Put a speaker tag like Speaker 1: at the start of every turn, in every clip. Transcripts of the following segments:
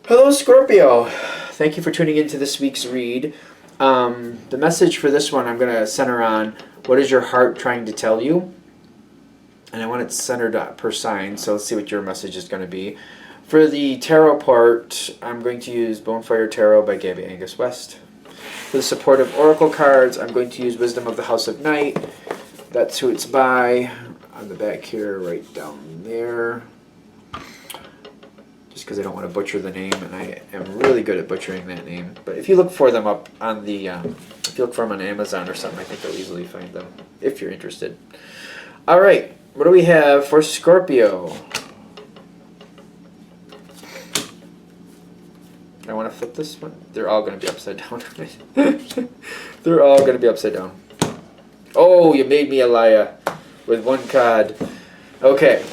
Speaker 1: Hello, Scorpio. Thank you for tuning into this week's read. The message for this one I'm going to center on what is your heart trying to tell you? And I want it centered per sign, so let's see what your message is going to be. For the tarot part, I'm going to use Bonefire Tarot by Gabby Angus West. For the supportive oracle cards, I'm going to use Wisdom of the House of Night. That's who it's by. On the back here, right down there. Just because I don't want to butcher the name, and I am really good at butchering that name. But if you look for them up on the, if you look for them on Amazon or something, I think you'll easily find them if you're interested. All right, what do we have for Scorpio? I want to flip this one. They're all going to be upside down. They're all going to be upside down. Oh, you made me a liar with one card. Okay.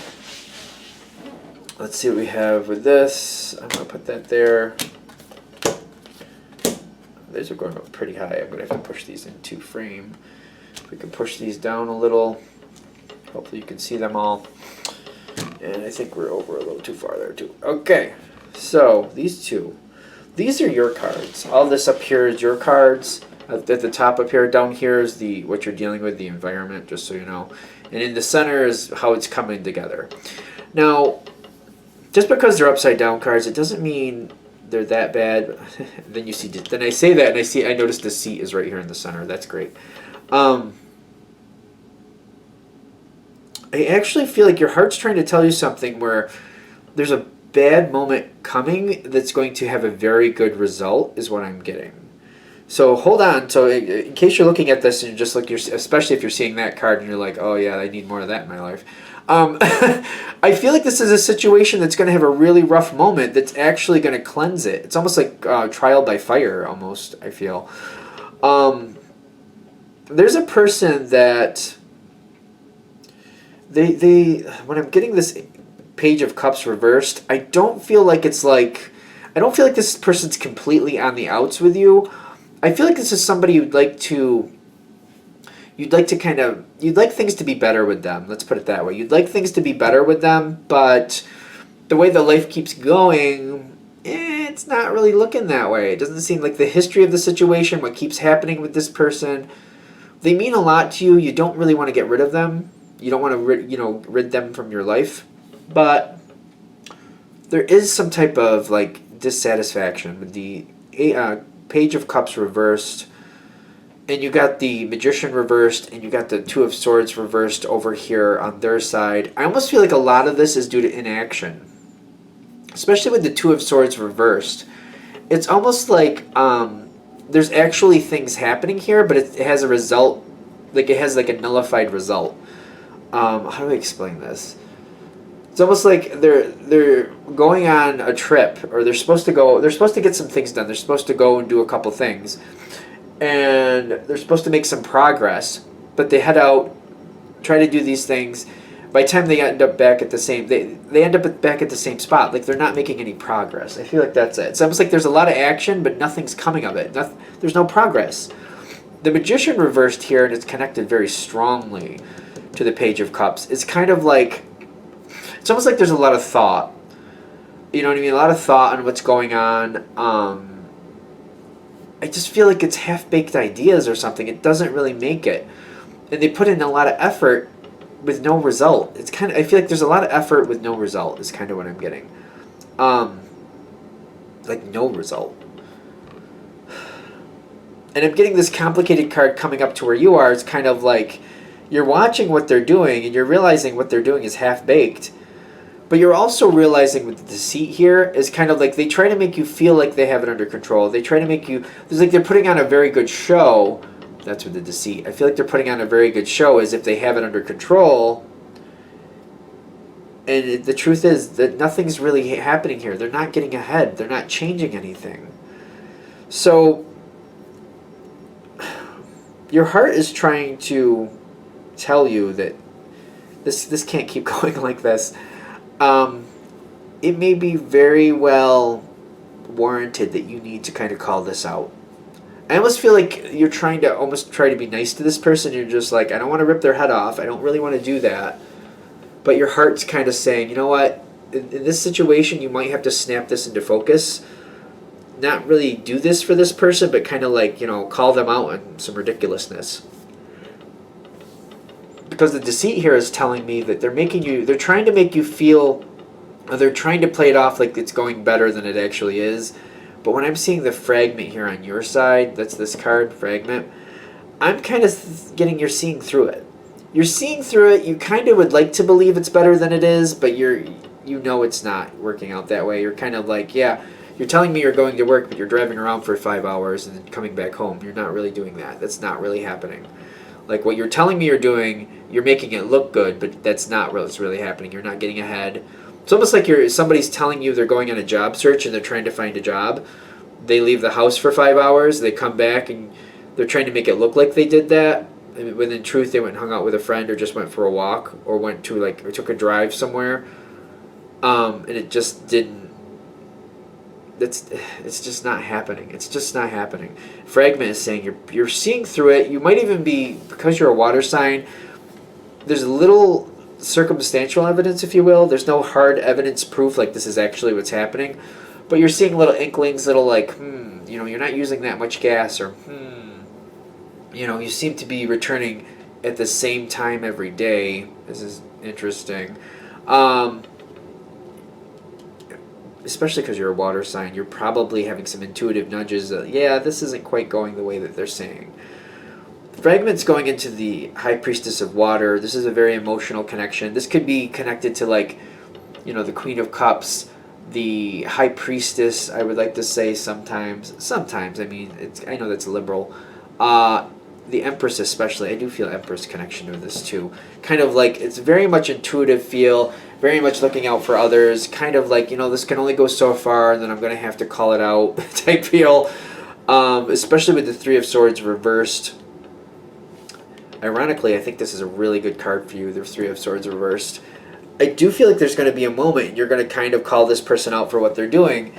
Speaker 1: Let's see what we have with this. I'm going to put that there. These are going up pretty high. I'm going to have to push these into frame. If we can push these down a little, hopefully you can see them all. And I think we're over a little too far there too. Okay, so these two. These are your cards. All this up here is your cards. At the top up here, down here is what you're dealing with, the environment, just so you know. And in the center is how it's coming together. Now, just because they're upside down cards, it doesn't mean they're that bad. Then you see, then I say that, and I notice the seat is right here in the center. That's great. I actually feel like your heart's trying to tell you something where there's a bad moment coming that's going to have a very good result, is what I'm getting. So hold on. So in case you're looking at this and you're just like, especially if you're seeing that card and you're like, oh yeah, I need more of that in my life. I feel like this is a situation that's going to have a really rough moment that's actually going to cleanse it. It's almost like trial by fire, almost, I feel. There's a person that when I'm getting this Page of Cups reversed, I don't feel like this person's completely on the outs with you. I feel like this is somebody you'd like things to be better with them. Let's put it that way. You'd like things to be better with them, but the way the life keeps going, it's not really looking that way. It doesn't seem like the history of the situation, what keeps happening with this person, they mean a lot to you. You don't really want to get rid of them. You don't want to rid them from your life. But there is some type of like dissatisfaction with the Page of Cups reversed, and you got the Magician reversed, and you got the Two of Swords reversed over here on their side. I almost feel like a lot of this is due to inaction, especially with the Two of Swords reversed. It's almost like there's actually things happening here, but it has a result, like it has like a nullified result. How do I explain this? It's almost like they're going on a trip, or they're supposed to get some things done. They're supposed to go and do a couple things, and they're supposed to make some progress, but they head out, try to do these things. By the time they end up back at the same, they end up back at the same spot. Like they're not making any progress. I feel like that's it. It's almost like there's a lot of action, but nothing's coming of it. There's no progress. The Magician reversed here, and it's connected very strongly to the Page of Cups. It's kind of like, it's almost like there's a lot of thought. You know what I mean? A lot of thought on what's going on. I just feel like it's half-baked ideas or something. It doesn't really make it. And they put in a lot of effort with no result. It's kind of, I feel like there's a lot of effort with no result is kind of what I'm getting. Like no result. And I'm getting this complicated card coming up to where you are. It's kind of like you're watching what they're doing and you're realizing what they're doing is half-baked. But you're also realizing with the deceit here is kind of like they try to make you feel like they have it under control. They try to make you, it's like they're putting on a very good show. That's with the deceit. I feel like they're putting on a very good show as if they have it under control. And the truth is that nothing's really happening here. They're not getting ahead. They're not changing anything. So your heart is trying to tell you that this can't keep going like this. It may be very well warranted that you need to kind of call this out. I almost feel like you're trying to almost try to be nice to this person. You're just like, I don't want to rip their head off. I don't really want to do that. But your heart's kind of saying, you know what? in this situation, you might have to snap this into focus. Not really do this for this person, but kind of like, call them out on some ridiculousness. Because the deceit here is telling me that they're trying to make you feel, or they're trying to play it off like it's going better than it actually is. But when I'm seeing the fragment here on your side, that's this card, fragment, I'm kind of getting you're seeing through it. You're seeing through it. You kind of would like to believe it's better than it is, but it's not working out that way. You're kind of like, yeah, you're telling me you're going to work, but you're driving around for 5 hours and then coming back home. You're not really doing that. That's not really happening. Like what you're telling me you're doing, you're making it look good, but that's not what's really happening. You're not getting ahead. It's almost like somebody's telling you they're going on a job search and they're trying to find a job. They leave the house for 5 hours, they come back and they're trying to make it look like they did that, when in truth they went and hung out with a friend or just went for a walk or or took a drive somewhere, and it just didn't. It's just not happening. It's just not happening. Fragment is saying you're seeing through it. You might even be, because you're a water sign, there's a little circumstantial evidence, if you will. There's no hard evidence proof like this is actually what's happening, but you're seeing little inklings, little like, you're not using that much gas, or you seem to be returning at the same time every day. This is interesting. Especially because you're a water sign, you're probably having some intuitive nudges that, yeah, this isn't quite going the way that they're saying. Fragments going into the High Priestess of Water. This is a very emotional connection. This could be connected to, like, the Queen of Cups, the High Priestess, I would like to say sometimes. Sometimes, I know that's liberal. The Empress especially. I do feel Empress connection to this too. Kind of like, it's very much intuitive feel, very much looking out for others, kind of like, this can only go so far and then I'm going to have to call it out type feel. Especially with the Three of Swords reversed. Ironically, I think this is a really good card for you, the Three of Swords reversed. I do feel like there's going to be a moment you're going to kind of call this person out for what they're doing.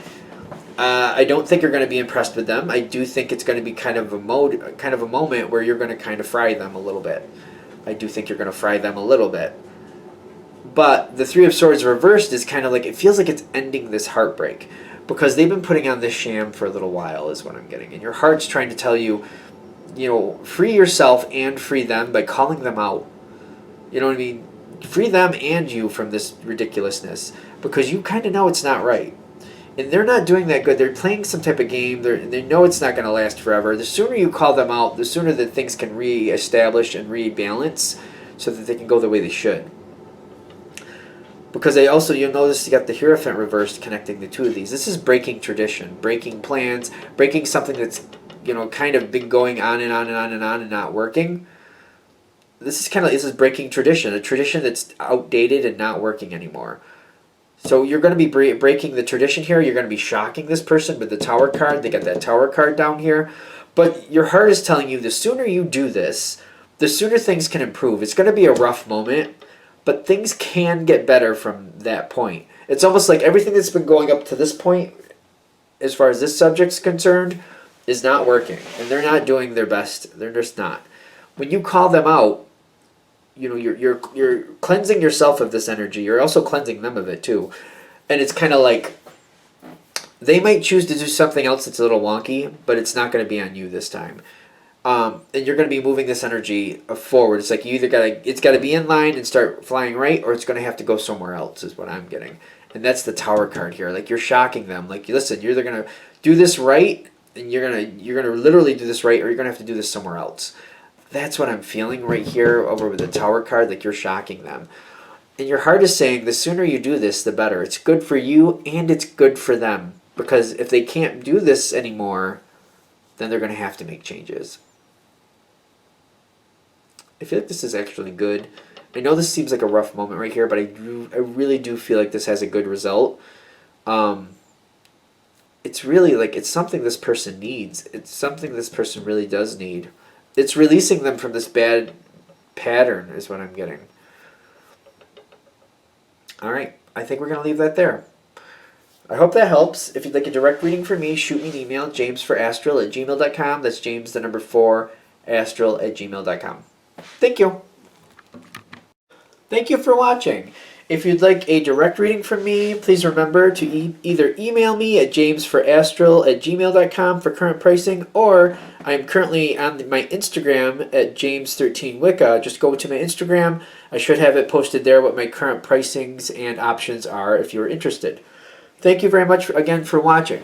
Speaker 1: I don't think you're going to be impressed with them. I do think it's going to be kind of a moment where you're going to kind of fry them a little bit. I do think you're going to fry them a little bit. But the Three of Swords reversed is kind of like, it feels like it's ending this heartbreak, because they've been putting on this sham for a little while is what I'm getting. And your heart's trying to tell you, free yourself and free them by calling them out. You know what I mean? Free them and you from this ridiculousness, because you kind of know it's not right. And they're not doing that good. They're playing some type of game. They know it's not going to last forever. The sooner you call them out, the sooner that things can re-establish and rebalance so that they can go the way they should. Because you'll notice you got the Hierophant reversed connecting the two of these. This is breaking tradition, breaking plans, breaking something that's, kind of been going on and on and on and on and not working. This is breaking tradition, a tradition that's outdated and not working anymore. So you're going to be breaking the tradition here. You're going to be shocking this person with the Tower card. They got that Tower card down here. But your heart is telling you the sooner you do this, the sooner things can improve. It's going to be a rough moment, but things can get better from that point. It's almost like everything that's been going up to this point, as far as this subject's concerned, is not working. And they're not doing their best. They're just not. When you call them out, you're cleansing yourself of this energy. You're also cleansing them of it too. And it's kind of like they might choose to do something else that's a little wonky, but it's not going to be on you this time. And you're going to be moving this energy forward. It's like it's got to be in line and start flying right, or it's going to have to go somewhere else is what I'm getting. And that's the Tower card here. Like, you're shocking them. Like, listen, you're either going to do this right, and you're going to literally do this right, or you're going to have to do this somewhere else. That's what I'm feeling right here over with the Tower card, like you're shocking them. And your heart is saying the sooner you do this, the better. It's good for you and it's good for them. Because if they can't do this anymore, then they're going to have to make changes. I feel like this is actually good. I know this seems like a rough moment right here, but I really do feel like this has a good result. It's really like, it's something this person needs. It's something this person really does need. It's releasing them from this bad pattern is what I'm getting. All right. I think we're going to leave that there. I hope that helps. If you'd like a direct reading from me, shoot me an email, jamesforastral@gmail.com. That's James, the number 4, astral@gmail.com. Thank you. Thank you for watching. If you'd like a direct reading from me, please remember to either email me at jamesforastral@gmail.com for current pricing, or I'm currently on my Instagram at James13Wicca. Just go to my Instagram. I should have it posted there what my current pricings and options are if you're interested. Thank you very much again for watching.